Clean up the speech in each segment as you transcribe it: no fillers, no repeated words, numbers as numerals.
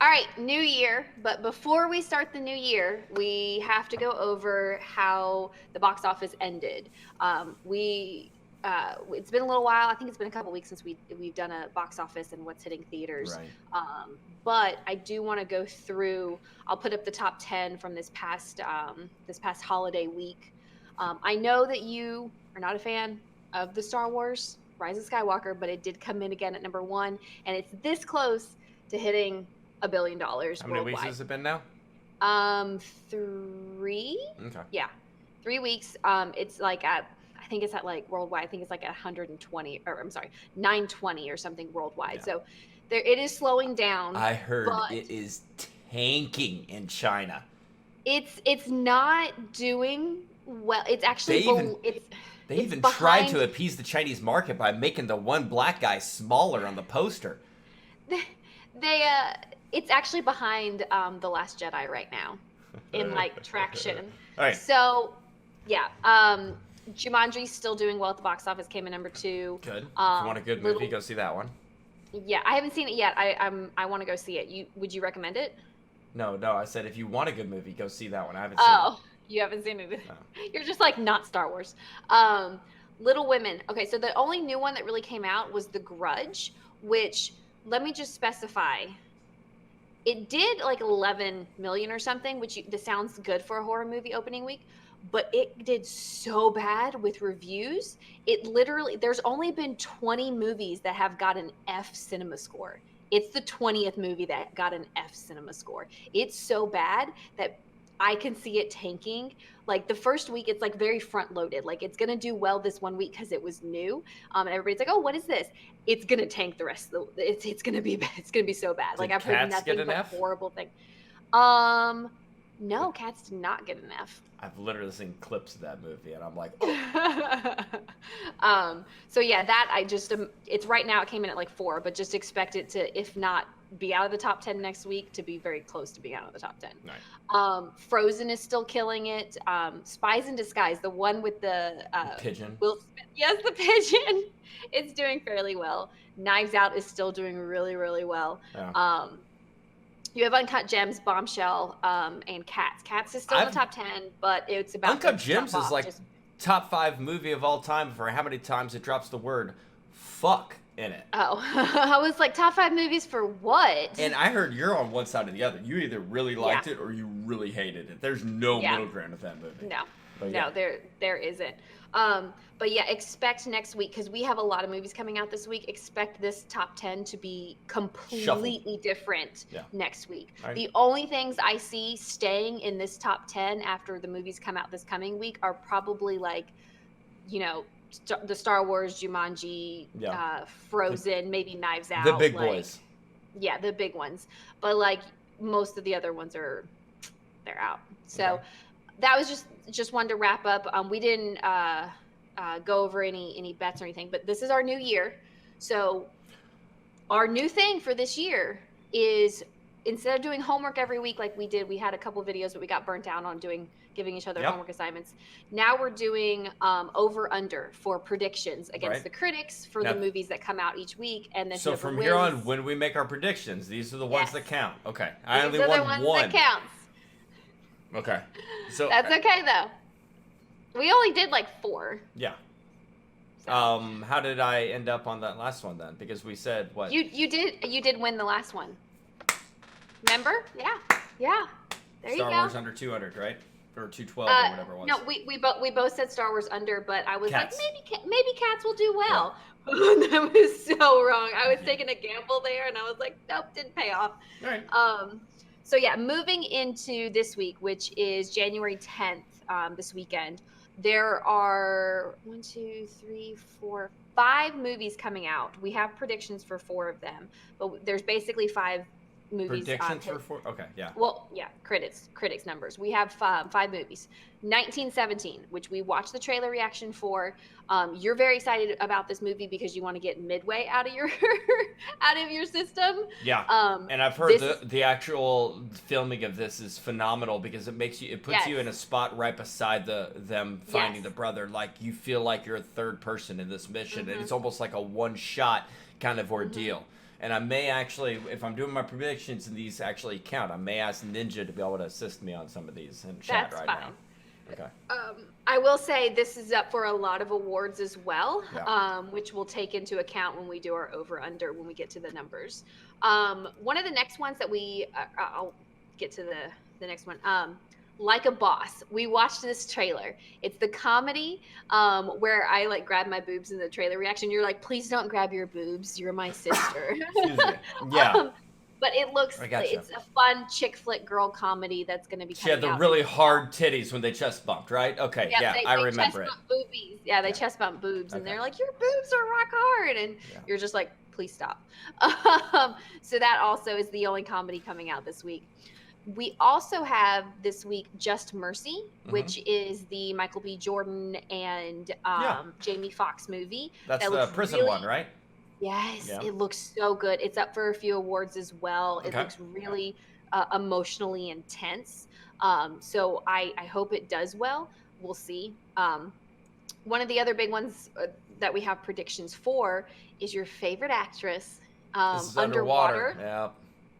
All right, new year. But before we start the new year, we have to go over how the box office ended. It's been a little while. I think it's been a couple weeks since we've done a box office and what's hitting theaters. Right. But I do want to go through. I'll put up the top 10 from this past holiday week. I know that you are not a fan of the Star Wars Rise of Skywalker, but it did come in again at number one, and it's this close to hitting $1 billion How many weeks worldwide. has it been now? 3. Okay. Yeah, 3 weeks. It's like at I think it's at like worldwide. I think it's like at 120, or I'm sorry, 920 or something worldwide. Yeah. So there it is slowing down. I heard but it is tanking in China. it's not doing well. It's actually They it's even tried behind. to appease the Chinese market by making the one black guy smaller on the poster. They it's actually behind The Last Jedi right now in like traction. All right. So yeah, Jumanji's still doing well at the box office. Came in number two. Good. If you Um, want a good little, movie, go see that one. yeah, I haven't seen it yet. I want to go see it. Would you recommend it? No, I said if you want a good movie, go see that one. I haven't seen Oh, you haven't seen it. No. You're just like not Star Wars. Little Women. Okay, so the only new one that really came out was The Grudge, which let me just specify. It did like 11 million or something, which this sounds good for a horror movie opening week, but it did so bad with reviews. It literally, there's only been 20 movies that have got an F cinema score. It's the 20th movie that got an F cinema score. It's so bad that I can see it tanking. Like the first week, it's like very front loaded. Like it's gonna do well this one week because it was new, and everybody's like, "Oh, what is this?" It's gonna tank the rest of the. It's gonna be it's gonna be so bad. Like Did I've heard Cats get nothing an but F? horrible thing. No, Cats did not get an F. I've literally seen clips of that movie, and I'm like, oh. So yeah, that I just it's right now it came in at like 4, but just expect it to, if not be out of the top 10 next week, to be very close to being out of the top 10. Right. Frozen is still killing it. Spies in Disguise, the one with the Pigeon. Will Smith, yes, the pigeon, it's doing fairly well. Knives Out is still doing really, really well. Yeah. You have Uncut Gems, Bombshell, and Cats. Cats is still in the top 10, but it's about Uncut to Gems drop is off. like top 5 movie of all time for how many times it drops the word fuck in it. Oh, I was like, top 5 movies for what? And I heard you're on one side or the other. You either really liked Yeah. it or you really hated it. There's no Yeah. middle ground with that movie. No, But no, there isn't. But yeah, expect next week, because we have a lot of movies coming out this week. Expect this top 10 to be completely different next week. Right. The only things I see staying in this top 10 after the movies come out this coming week are probably like, you know, the Star Wars, Jumanji, Frozen, maybe Knives Out. The big boys. Yeah, the big ones. But like most of the other ones they're out. So Okay. that was just one to wrap up. We didn't go over any bets or anything, but this is our new year. So our new thing for this year is, instead of doing homework every week like we did, we had a couple videos that we got burnt out on giving each other homework assignments. Now we're doing over under for predictions against the critics for the movies that come out each week, and then so from here on, when we make our predictions, these are the ones that count. Okay, I only won one. That counts. Okay, so that's okay though. We only did like 4. Yeah. So. How did I end up on that last one then? Because we said what? You did win the last one. Remember? Yeah. There you go. Star Wars under 200, right? Or 212 or whatever it was. No, we both said Star Wars under, but I was Cats. like, maybe Cats will do well. Yeah. That was so wrong. I was taking a gamble there, and I was like, nope, didn't pay off. All right. So yeah, moving into this week, which is January 10th, this weekend, there are 5 movies coming out. We have predictions for 4 of them, but there's basically 5 movies. Predictions for 4? Okay, yeah. Well, yeah, critics numbers. We have 5 movies. 1917, which we watched the trailer reaction for. You're very excited about this movie because you want to get Midway out of your system. Yeah. And I've heard the actual filming of this is phenomenal because it puts you in a spot right beside them finding the brother. Like you feel like you're a third person in this mission, and it's almost like a one-shot kind of ordeal. And I may actually, if I'm doing my predictions and these actually count, I may ask Ninja to be able to assist me on some of these in chat now. Okay. I will say this is up for a lot of awards as well, which we'll take into account when we do our over-under when we get to the numbers. One of the next ones that I'll get to the next one. Like a Boss. We watched this trailer. It's the comedy where I like grab my boobs in the trailer reaction. You're like, please don't grab your boobs. You're my sister. Excuse me. Yeah. But it looks it's a fun chick flick girl comedy that's going to be coming out. She had the really hard titties when they chest bumped, right? Okay, I remember it. Boobies. Yeah, they chest bump boobs, and they're like, your boobs are rock hard, and you're just like, please stop. So that also is the only comedy coming out this week. We also have this week Just Mercy, which is the Michael B. Jordan and Jamie Foxx movie. That's the prison one, right? Yes, it looks so good. It's up for a few awards as well. It looks really emotionally intense. So I hope it does well. We'll see. One of the other big ones that we have predictions for is your favorite actress, Underwater. Yeah.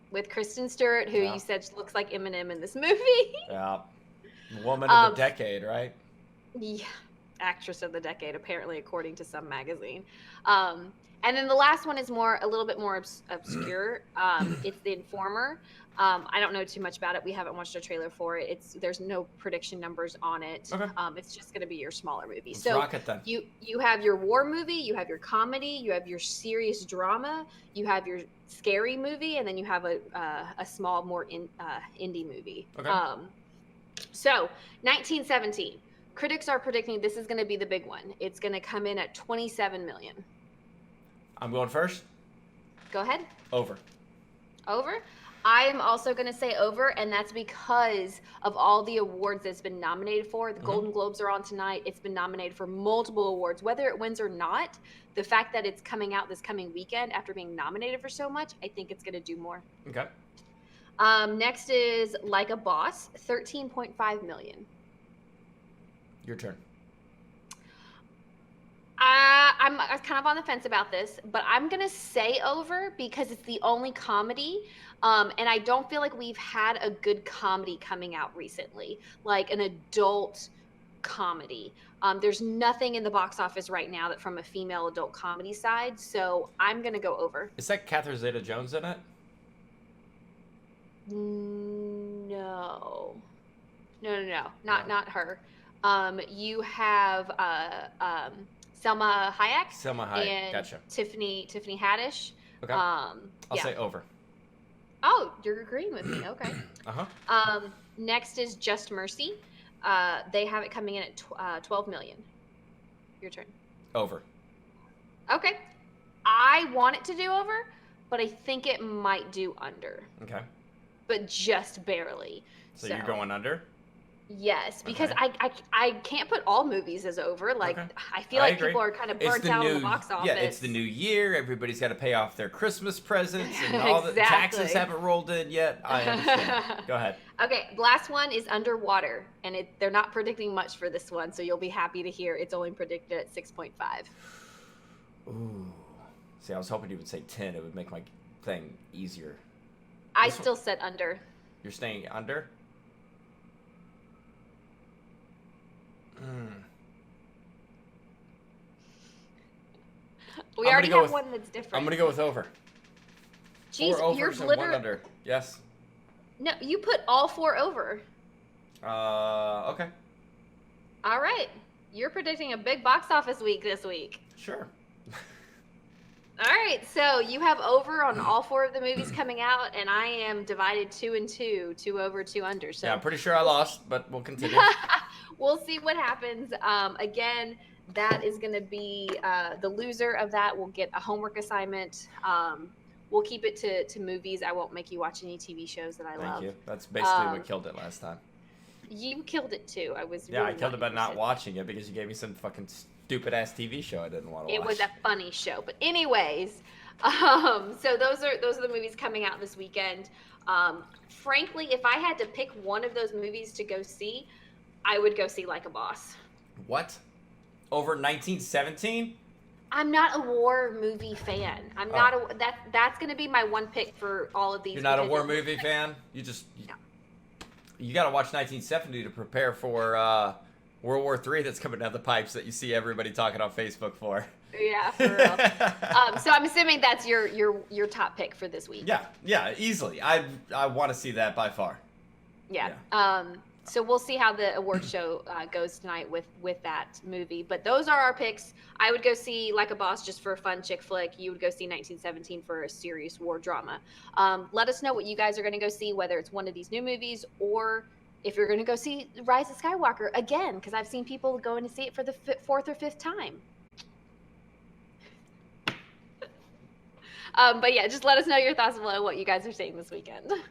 With Kristen Stewart, who you said looks like Eminem in this movie. Yeah. Woman of the decade, right? Yeah. Actress of the decade, apparently, according to some magazine. And then the last one is a little bit more obscure. It's The Informer. I don't know too much about it. We haven't watched a trailer for it. There's no prediction numbers on it. Okay. It's just going to be your smaller movie. Let's rock it then. You have your war movie, you have your comedy, you have your serious drama, you have your scary movie, and then you have a small, more indie movie. Okay. So 1917. Critics are predicting this is going to be the big one. It's going to come in at 27 million. I'm going first. Go ahead. Over. Over? I am also going to say over, and that's because of all the awards that it's been nominated for. The Golden Globes are on tonight. It's been nominated for multiple awards. Whether it wins or not, the fact that it's coming out this coming weekend after being nominated for so much, I think it's going to do more. Okay. Next is Like a Boss, 13.5 million. Your turn. I'm kind of on the fence about this, but I'm going to say over because it's the only comedy. And I don't feel like we've had a good comedy coming out recently, like an adult comedy. There's nothing in the box office right now that from a female adult comedy side. So I'm going to go over. Is that Catherine Zeta-Jones in it? No. Not her. You have Selma Hayek. Selma Hayek, and gotcha. Tiffany Haddish. Okay. I'll say over. Oh, you're agreeing with me. Okay. Next is Just Mercy. They have it coming in at 12 million. Your turn. Over. Okay. I want it to do over, but I think it might do under. Okay. But just barely. So you're going under? Yes, because I can't put all movies as over. Like I feel like people are kind of burnt out on the box office. Yeah, it's the new year. Everybody's got to pay off their Christmas presents, and all the taxes haven't rolled in yet. I understand. Go ahead. Okay, last one is Underwater, and they're not predicting much for this one, so you'll be happy to hear it's only predicted at 6.5. Ooh, see, I was hoping you would say 10. It would make my thing easier. I still said under. You're staying under? We already have one that's different. I'm going to go with over. Jeez, 4 overs and 1 under. Yes. No, you put all 4 over. Okay. All right. You're predicting a big box office week this week. Sure. All right, so you have over on all 4 of the movies coming out, and I am divided 2 and 2, 2 over, 2 under. So yeah, I'm pretty sure I lost, but we'll continue. We'll see what happens. Again, that is going to be the loser of that will get a homework assignment. We'll keep it to movies. I won't make you watch any TV shows that I love. Thank you. That's basically what killed it last time. You killed it too. I killed it by not watching it because you gave me some fucking stupid ass TV show I didn't want to watch. It was a funny show, but anyways, so those are the movies coming out this weekend. Frankly, if I had to pick one of those movies to go see, I would go see Like a Boss. What? Over 1917? I'm not a war movie fan. I'm not a that's going to be my one pick for all of these. You're not a war movie fan? You got to watch 1970 to prepare for World War III that's coming down the pipes that you see everybody talking on Facebook for. Yeah, for real. So I'm assuming that's your top pick for this week. Yeah, easily. I want to see that by far. Yeah. So we'll see how the award show goes tonight with that movie. But those are our picks. I would go see Like a Boss just for a fun chick flick. You would go see 1917 for a serious war drama. Let us know what you guys are going to go see, whether it's one of these new movies or if you're going to go see Rise of Skywalker again, because I've seen people going to see it for the fourth or fifth time. But yeah, just let us know your thoughts below what you guys are seeing this weekend.